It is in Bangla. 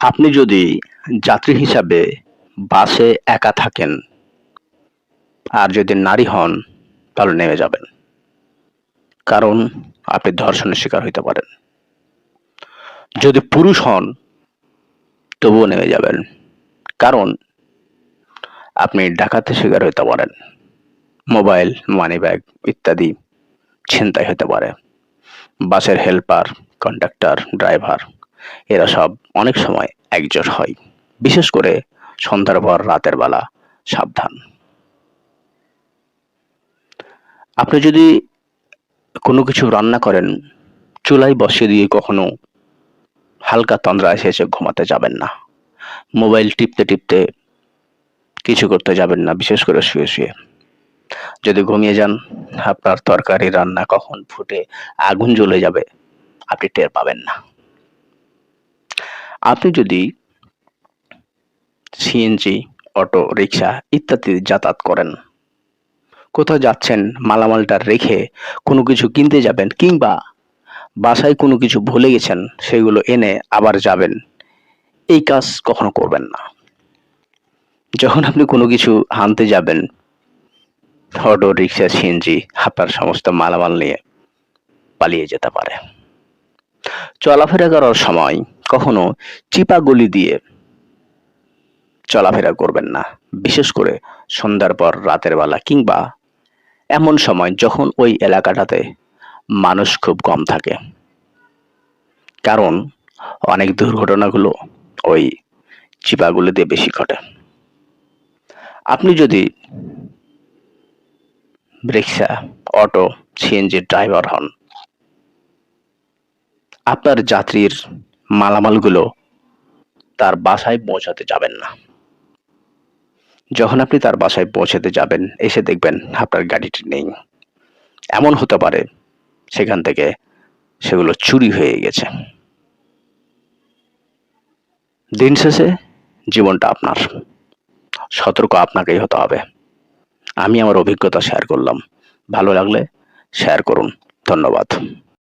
আপনি যদি যাত্রী হিসাবে বাসে একা থাকেন আর যদি নারী হন তাহলে নেমে যাবেন। কারণ আপনি ধর্ষণের শিকার হইতে পারেন। যদি পুরুষ হন তবুও নেমে যাবেন। কারণ আপনি ডাকাতির শিকার হইতে পারেন। মোবাইল, মানিব্যাগ ইত্যাদি ছিনতাই হতে পারে। বাসের হেল্পার, কন্ডাক্টর, ড্রাইভার এরা সব অনেক সময় একজোট হয়। বিশেষ করে সন্ধ্যার পর রাতের বেলা সাবধান। আপনি যদি কোনো কিছু রান্না করেন, চুলায় বসিয়ে দিয়ে কখনো হালকা তন্দ্রায় শেষে ঘুমাতে যাবেন না। মোবাইল টিপতে টিপতে কিছু করতে যাবেন না, বিশেষ করে শুয়ে শুয়ে। যদি ঘুমিয়ে যান, আপনার তরকারি রান্না কখন ফুটে আগুন জ্বলে যাবে আপনি টের পাবেন না। আপনি যদি সিএনজি, অটো রিক্সা ইত্যাদি যাতায়াত করেন, কোথাও যাচ্ছেন, মালামালটা রেখে কোনো কিছু কিনতে যাবেন, কিংবা বাসায় কোনো কিছু ভুলে গেছেন সেগুলো এনে আবার যাবেন, এই কাজ কখনো করবেন না। যখন আপনি কোনো কিছু আনতে যাবেন, অটো রিক্সা সিএনজি আপনার সমস্ত মালামাল নিয়ে পালিয়ে যেতে পারে। চলাফেরা করার সময় কখনো চিপা গলি দিয়ে চলাফেরা করবেন না, বিশেষ করে সন্ধ্যার পর রাতের বেলা, কিংবা এমন সময় যখন ওই এলাকাটাতে মানুষ খুব কম থাকে। কারণ অনেক দুর্ঘটনাগুলো ওই চিপাগুলিতে বেশি ঘটে। আপনি যদি রিক্সা, অটো, সিএনজির ড্রাইভার হন, আপনার যাত্রীর মালামালগুলো তার বাসায় পৌঁছাতে যাবেন না। যখন আপনি তার বাসায় পৌঁছাতে যাবেন, এসে দেখবেন আপনার গাড়িটি নেই। এমন হতে পারে সেখান থেকে সেগুলো চুরি হয়ে গেছে। দিন শেষে জীবনটা আপনার। সতর্ক আপনাকেই হতে হবে। আমি আমার অভিজ্ঞতা শেয়ার করলাম। ভালো লাগলে শেয়ার করুন। ধন্যবাদ।